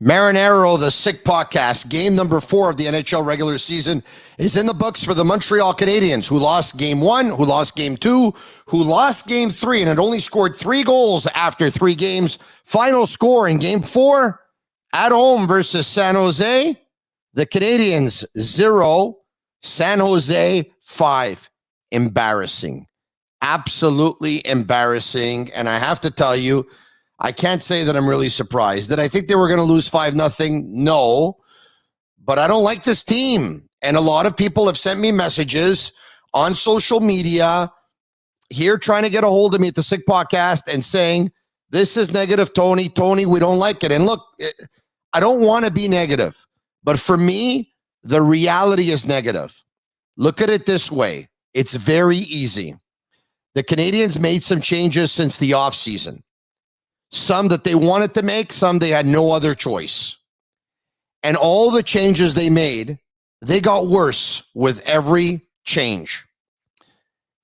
Marinero, the Sick Podcast, game number 4 of the NHL regular season is in the books for the Montreal Canadiens, who lost game 1, who lost game 2, who lost game 3, and had only scored 3 goals after 3 games. Final score in game 4 at home versus San Jose. The Canadiens 0, San Jose 5. Embarrassing. Absolutely embarrassing. And I have to tell you, I can't say that I'm really surprised. Did I think they were going to lose 5-0? No. But I don't like this team. And a lot of people have sent me messages on social media here trying to get a hold of me at the Sick Podcast and saying, this is negative, Tony. Tony, we don't like it. And look, I don't want to be negative. But for me, the reality is negative. Look at it this way. It's very easy. The Canadiens made some changes since the offseason. Some that they wanted to make, some they had no other choice. And all the changes they made, they got worse with every change.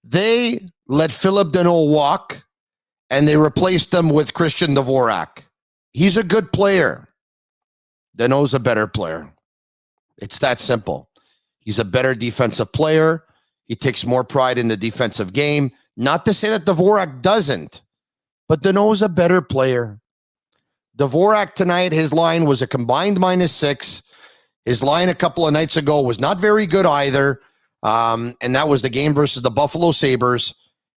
They let Philip Deneau walk, and they replaced him with Christian Dvorak. He's a good player. Deneau's a better player. It's that simple. He's a better defensive player. He takes more pride in the defensive game. Not to say that Dvorak doesn't. But Deneau's a better player. Dvorak tonight, his line was a combined -6. His line a couple of nights ago was not very good either. And that was the game versus the Buffalo Sabres.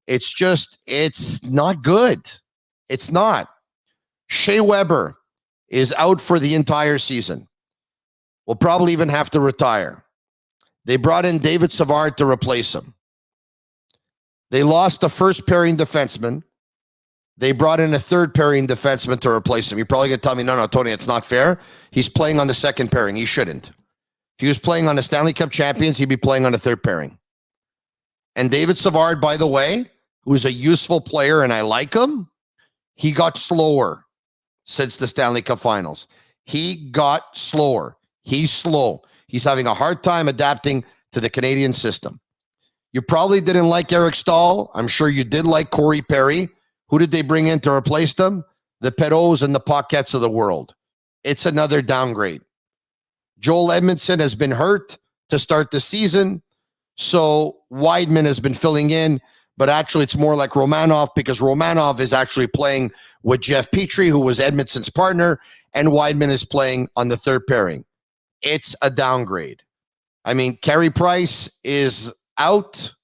It's not good. It's not. Shea Weber is out for the entire season. Will probably even have to retire. They brought in David Savard to replace him. They lost the first pairing defenseman. They brought in a third pairing defenseman to replace him. You're probably going to tell me, no, Tony, it's not fair. He's playing on the second pairing. He shouldn't. If he was playing on the Stanley Cup champions, he'd be playing on the third pairing. And David Savard, by the way, who is a useful player, and I like him, he got slower since the Stanley Cup finals. He got slower. He's slow. He's having a hard time adapting to the Canadian system. You probably didn't like Eric Stahl. I'm sure you did like Corey Perry. Who did they bring in to replace them? The Perreaults and the Paquettes of the world. It's another downgrade. Joel Edmondson has been hurt to start the season, so Wideman has been filling in, but actually it's more like Romanov because Romanov is actually playing with Jeff Petrie, who was Edmondson's partner, and Wideman is playing on the third pairing. It's a downgrade. I mean, Carey Price is out.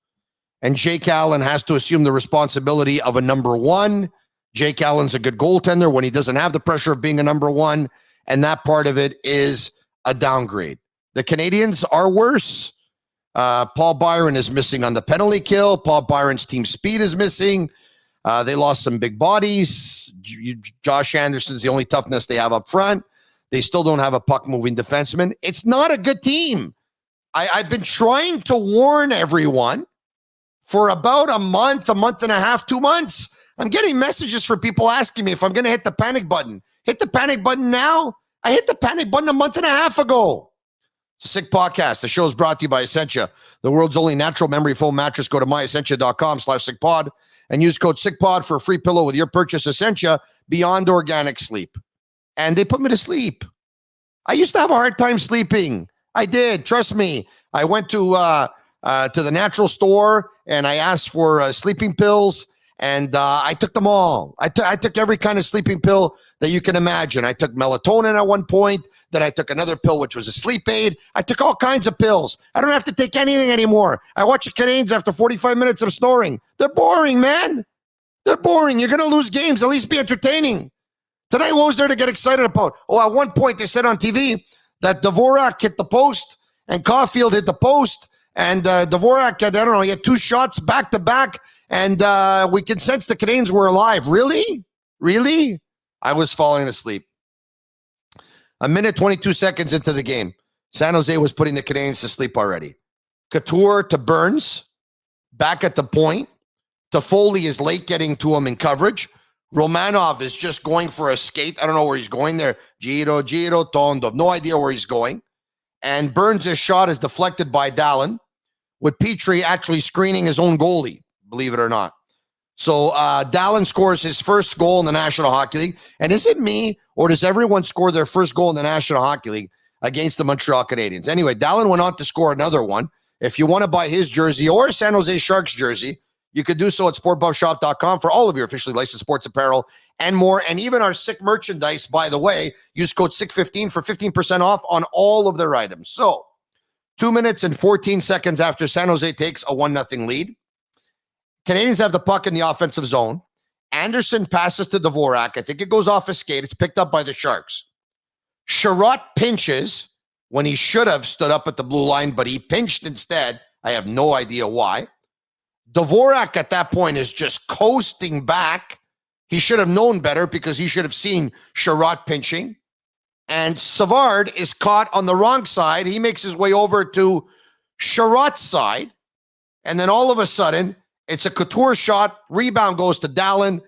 And Jake Allen has to assume the responsibility of a number 1. Jake Allen's a good goaltender when he doesn't have the pressure of being a number 1. And that part of it is a downgrade. The Canadiens are worse. Paul Byron is missing on the penalty kill. Paul Byron's team speed is missing. They lost some big bodies. Josh Anderson's the only toughness they have up front. They still don't have a puck-moving defenseman. It's not a good team. I've been trying to warn everyone for about a month and a half, 2 months. I'm getting messages from people asking me if I'm going to hit the panic button. Hit the panic button now? I hit the panic button a month and a half ago. It's a Sick Podcast. The show is brought to you by Essentia, the world's only natural memory foam mattress. Go to myessentia.com/sickpod and use code SICKPOD for a free pillow with your purchase. Essentia, beyond organic sleep. And they put me to sleep. I used to have a hard time sleeping. I did. Trust me. I went to the natural store and I asked for sleeping pills, and I took them all. I took every kind of sleeping pill that you can imagine. I took melatonin at one point. Then I took another pill, which was a sleep aid. I took all kinds of pills. I don't have to take anything anymore. I watch the Canadiens after 45 minutes of snoring. They're boring, man. They're boring. You're going to lose games. At least be entertaining. Tonight, what was there to get excited about? Oh, at one point they said on TV that Dvorak hit the post and Caulfield hit the post. And Dvorak, I don't know, he had 2 shots back to back, and we can sense the Canadiens were alive. Really? Really? I was falling asleep. A minute, 22 seconds into the game, San Jose was putting the Canadiens to sleep already. Couture to Burns, back at the point. Toffoli is late getting to him in coverage. Romanov is just going for a skate. I don't know where he's going there. Giro, Tondo. No idea where he's going. And Burns' shot is deflected by Dallin, with Petrie actually screening his own goalie, believe it or not. So Dallin scores his first goal in the National Hockey League. And is it me, or does everyone score their first goal in the National Hockey League against the Montreal Canadiens? Anyway, Dallin went on to score another one. If you want to buy his jersey or San Jose Sharks jersey, you could do so at sportbuffshop.com for all of your officially licensed sports apparel and more. And even our sick merchandise, by the way, use code SICK15 for 15% off on all of their items. So 2 minutes and 14 seconds after San Jose takes a 1-0 lead, Canadiens have the puck in the offensive zone. Anderson passes to Dvorak. I think it goes off his skate. It's picked up by the Sharks. Sherratt pinches when he should have stood up at the blue line, but he pinched instead. I have no idea why. Dvorak at that point is just coasting back. He should have known better because he should have seen Sherratt pinching. And Savard is caught on the wrong side. He makes his way over to Sherratt's side. And then all of a sudden, it's a Couture shot. Rebound goes to Dallin.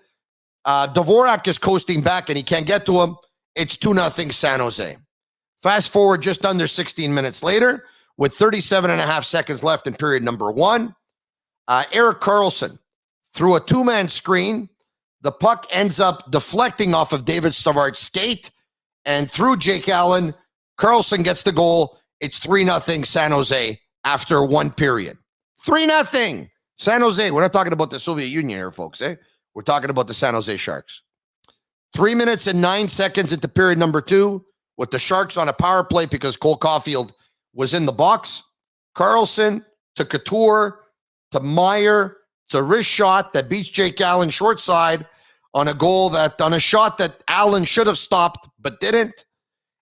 Dvorak is coasting back and he can't get to him. It's 2-0 San Jose. Fast forward just under 16 minutes later, with 37 and a half seconds left in period number one, Erik Karlsson threw a two-man screen. The puck ends up deflecting off of David Savard's skate, and through Jake Allen, Karlsson gets the goal. It's 3-0 San Jose after one period. 3-0 San Jose. We're not talking about the Soviet Union here, folks. We're talking about the San Jose Sharks. 3 minutes and 9 seconds into period number two, with the Sharks on a power play because Cole Caulfield was in the box. Karlsson to Couture to Meyer. It's a wrist shot that beats Jake Allen short side on a shot that Allen should have stopped but didn't.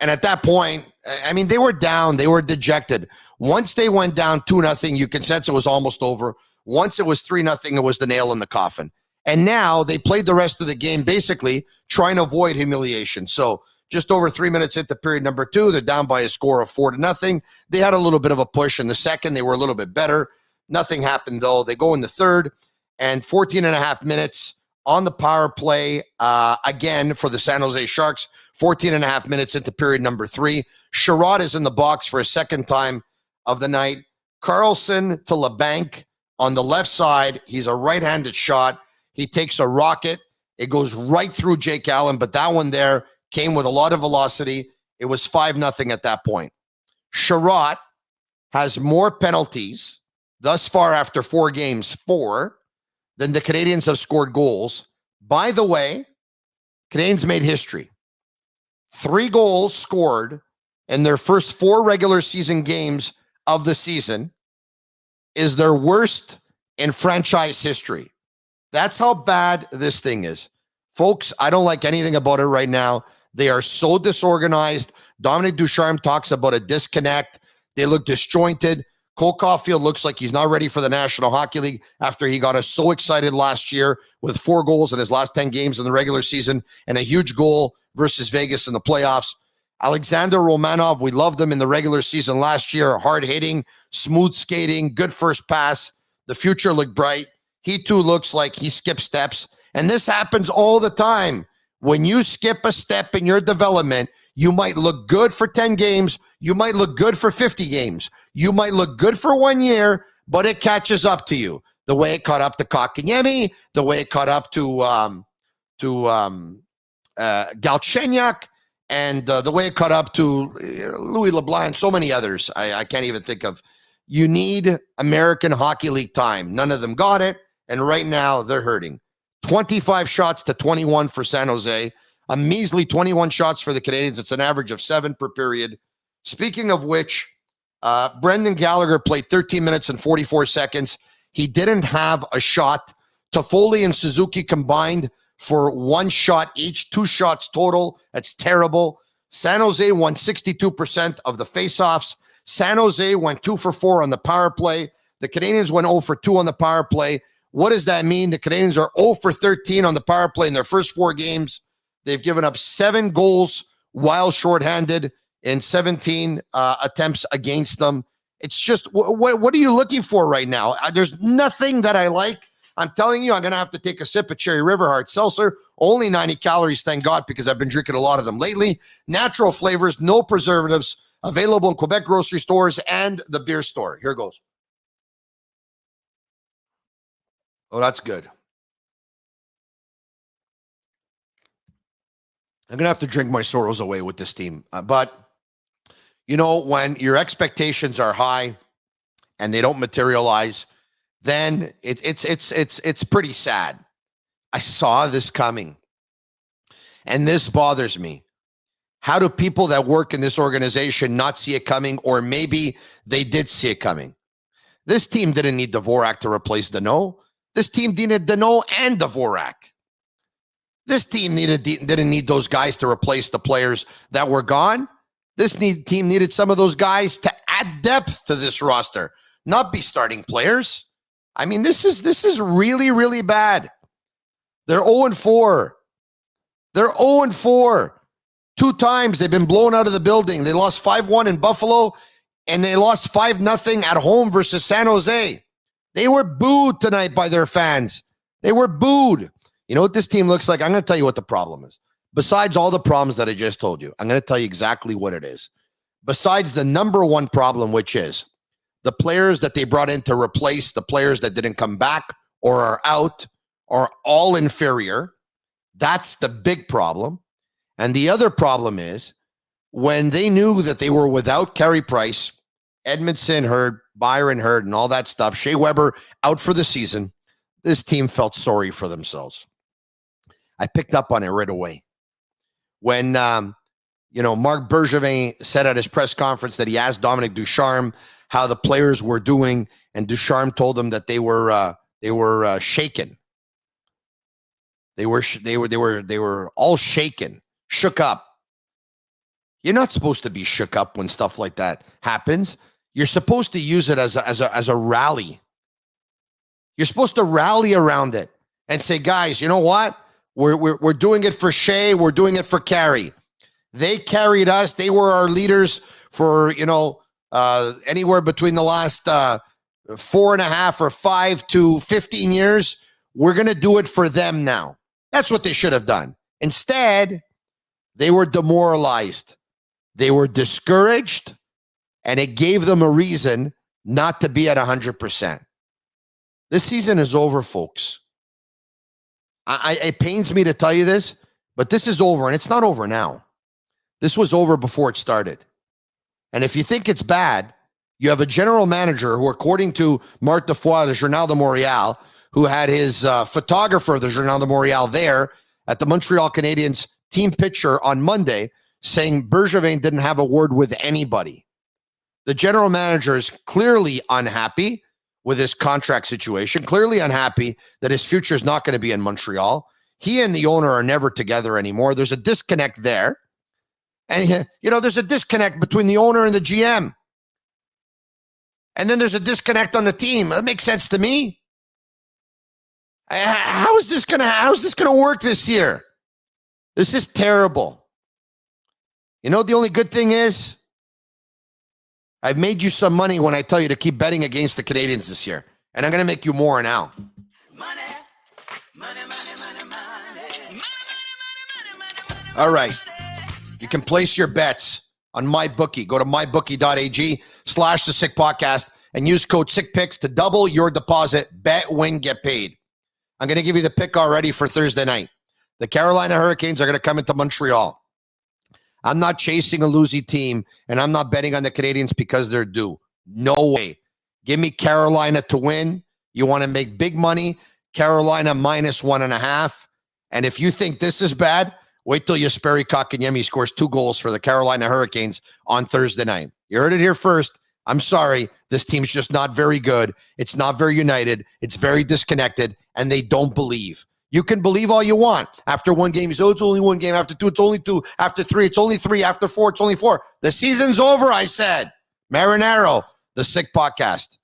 And at that point, I mean, they were down. They were dejected. Once they went down 2-0, you can sense it was almost over. Once it was 3-0, it was the nail in the coffin. And now they played the rest of the game basically trying to avoid humiliation. So just over 3 minutes into period number two, they're down by a score of 4-0. They had a little bit of a push in the second. They were a little bit better. Nothing happened, though. They go in the third, and 14 and a half minutes on the power play again for the San Jose Sharks. 14 and a half minutes into period number three. Sherratt is in the box for a second time of the night. Karlsson to LeBanc on the left side. He's a right-handed shot. He takes a rocket. It goes right through Jake Allen, but that one there came with a lot of velocity. It was 5-0 at that point. Sherratt has more penalties thus far after 4 games, 4, than the Canadiens have scored goals. By the way, Canadiens made history. 3 goals scored in their first 4 regular season games of the season is their worst in franchise history. That's how bad this thing is. Folks, I don't like anything about it right now. They are so disorganized. Dominic Ducharme talks about a disconnect. They look disjointed. Cole Caulfield looks like he's not ready for the National Hockey League after he got us so excited last year with 4 goals in his last 10 games in the regular season and a huge goal versus Vegas in the playoffs. Alexander Romanov, we loved him in the regular season last year. Hard-hitting, smooth skating, good first pass. The future looked bright. He too looks like he skipped steps. And this happens all the time. When you skip a step in your development, you might look good for 10 games. You might look good for 50 games. You might look good for 1 year, but it catches up to you. The way it caught up to Kotkaniemi, the way it caught up to Galchenyuk, and the way it caught up to Louis LeBlanc, so many others. I can't even think of. You need American Hockey League time. None of them got it, and right now they're hurting. 25 shots to 21 for San Jose. A measly 21 shots for the Canadiens. It's an average of 7 per period. Speaking of which, Brendan Gallagher played 13 minutes and 44 seconds. He didn't have a shot. Toffoli and Suzuki combined for 1 shot each, 2 shots total. That's terrible. San Jose won 62% of the faceoffs. San Jose went 2 for 4 on the power play. The Canadiens went 0 for 2 on the power play. What does that mean? The Canadiens are 0 for 13 on the power play in their first 4 games. They've given up 7 goals while shorthanded in 17 attempts against them. It's just, what are you looking for right now? There's nothing that I like. I'm telling you, I'm going to have to take a sip of Cherry River Hard Seltzer. Only 90 calories, thank God, because I've been drinking a lot of them lately. Natural flavors, no preservatives, available in Quebec grocery stores and the beer store. Here goes. Oh, that's good. I'm going to have to drink my sorrows away with this team. But, when your expectations are high and they don't materialize, then it's pretty sad. I saw this coming. And this bothers me. How do people that work in this organization not see it coming? Or maybe they did see it coming. This team didn't need Dvorak to replace Danault. This team needed Danault and Dvorak. This team didn't need those guys to replace the players that were gone. This team needed some of those guys to add depth to this roster, not be starting players. I mean, this is really, really bad. They're 0-4. They're 0-4. 2 times they've been blown out of the building. They lost 5-1 in Buffalo, and they lost 5-0 at home versus San Jose. They were booed tonight by their fans. They were booed. You know what this team looks like? I'm going to tell you what the problem is. Besides all the problems that I just told you, I'm going to tell you exactly what it is. Besides the number one problem, which is the players that they brought in to replace the players that didn't come back or are out are all inferior. That's the big problem. And the other problem is when they knew that they were without Carey Price, Edmondson hurt, Byron hurt, and all that stuff, Shea Weber out for the season, this team felt sorry for themselves. I picked up on it right away. When, Marc Bergevin said at his press conference that he asked Dominic Ducharme how the players were doing, and Ducharme told him that they were shaken. They were all shaken, shook up. You're not supposed to be shook up when stuff like that happens. You're supposed to use it as a rally. You're supposed to rally around it and say, guys, you know what? We're doing it for Shea. We're doing it for Carey. They carried us. They were our leaders for, anywhere between the last 4.5 or 5 to 15 years. We're going to do it for them now. That's what they should have done. Instead, they were demoralized. They were discouraged, and it gave them a reason not to be at 100%. This season is over, folks. It pains me to tell you this, but this is over, and it's not over now. This was over before it started. And if you think it's bad, you have a general manager who, according to Marc Defoy, the Journal de Montréal, who had his photographer, the Journal de Montréal, there at the Montreal Canadiens team picture on Monday, saying Bergevin didn't have a word with anybody. The general manager is clearly unhappy with his contract situation, clearly unhappy that his future is not going to be in Montreal. He and the owner are never together anymore. There's a disconnect there. And, there's a disconnect between the owner and the GM. And then there's a disconnect on the team. That makes sense to me. How is this going to work this year? This is terrible. The only good thing is I've made you some money when I tell you to keep betting against the Canadiens this year. And I'm going to make you more now. All right. You can place your bets on MyBookie. Go to mybookie.ag/the Sick Podcast and use code SickPicks to double your deposit. Bet, win, get paid. I'm going to give you the pick already for Thursday night. The Carolina Hurricanes are going to come into Montreal. I'm not chasing a losing team, and I'm not betting on the Canadiens because they're due. No way. Give me Carolina to win. You want to make big money? Carolina -1.5. And if you think this is bad, wait till Jesperi Kotkaniemi scores 2 goals for the Carolina Hurricanes on Thursday night. You heard it here first. I'm sorry. This team's just not very good. It's not very united. It's very disconnected, and they don't believe. You can believe all you want. After 1 game, it's only 1 game. After 2, it's only 2. After 3, it's only 3. After 4, it's only 4. The season's over, I said. Marinaro, the Sick Podcast.